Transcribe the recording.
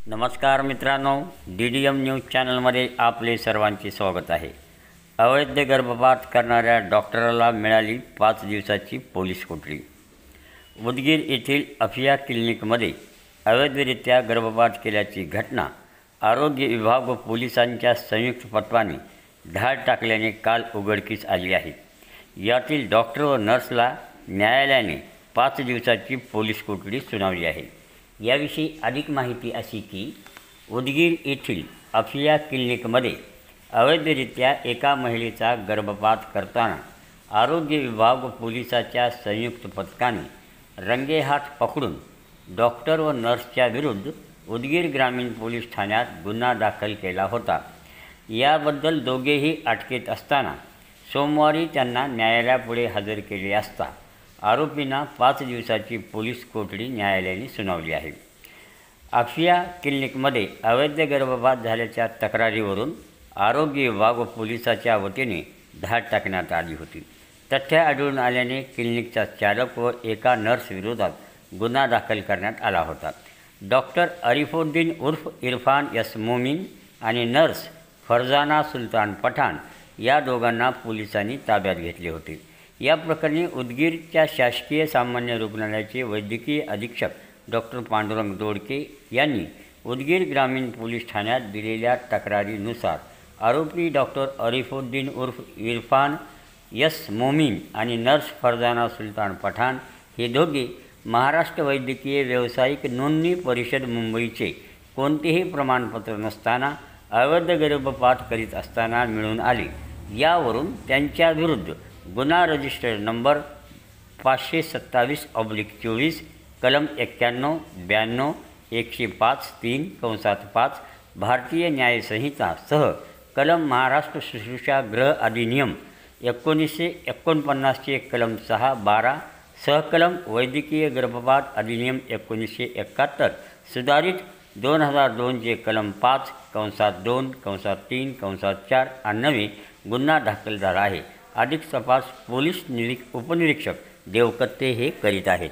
नमस्कार मित्रांनो, DDM news चॅनलमध्ये आपले सर्वांचे स्वागत आहे। अवैध गर्भपात करणाऱ्या डॉक्टरला मिळाली 5 दिवसाची पोलीस कोठडी। उदगीर येथील अफिया क्लिनिकमध्ये अवैधरित्या गर्भपात केल्याची घटना आरोग्य विभाग व पोलिसांच्या संयुक्त पथकाने धाड टाकल्याने काल उघडकीस आली आहे। यातील डॉक्टर व नर्सला न्यायालयाने 5 दिवसाची पोलीस कोठडी सुनावली आहे। याविषयी अधिक माहिती अशी की उदगीर येथील अफिया क्लिनिकमध्ये अवैधरित्या एका महिलेचा गर्भपात करताना आरोग्य विभाग व पोलिसाच्या संयुक्त पथकाने रंगेहात पकडून डॉक्टर व नर्सच्या विरुद्ध उदगीर ग्रामीण पोलीस ठाण्यात गुन्हा दाखल केला होता। याबद्दल दोघेही अटकेत असताना सोमवारी त्यांना न्यायालयापुढे हजर केले असता आरोपींना 5 दिवसाची पोलीस कोठडी न्यायालयाने सुनावली आहे। अफिया क्लिनिकमध्ये अवैध गर्भपात झाल्याच्या तक्रारीवरून आरोग्य विभाग व पोलिसाच्या वतीने धाड टाकण्यात आली होती। तथ्य आढळून आल्याने क्लिनिकचा चालक व एका नर्स विरोधात गुन्हा दाखल करण्यात आला होता। डॉक्टर अरिफुद्दीन उर्फ इरफान यस मोमीन आणि नर्स फरजाना सुलतान पठाण या दोघांना पोलिसांनी ताब्यात घेतले होते। या प्रकरणी उदगीरच्या शासकीय सामान्य रुग्णालयाचे वैद्यकीय अधीक्षक डॉक्टर पांडुरंग दोडके यांनी उदगीर ग्रामीण पोलीस ठाण्यात दिलेल्या तक्रारीनुसार आरोपी डॉक्टर अरिफुद्दीन उर्फ इरफान यस मोमीन आणि नर्स फरजाना सुलतान पठाण हे दोघे महाराष्ट्र वैद्यकीय व्यावसायिक नोंदणी परिषद मुंबईचे कोणतेही प्रमाणपत्र नसताना अवैध गर्भपात करीत असताना मिळून आले। यावरून त्यांच्या विरुद्ध गुन्हा रजिस्टर नंबर 527/24 कलम 91, 92, 105(3)(5) भारतीय न्याय संहिता सह कलम महाराष्ट्र शुश्रूषा गृह अधिनियम 1949 चे कलम 6, 12 सहकलम वैद्यकीय गर्भपात अधिनियम 1971 सुधारित 2002 चे कलम 5(2)(3)(4) अन्वये गुन्हा दाखल झाला आहे। अधिक तपास पोलीस उपनिरीक्षक देवकत्ते हे करीत आहेत।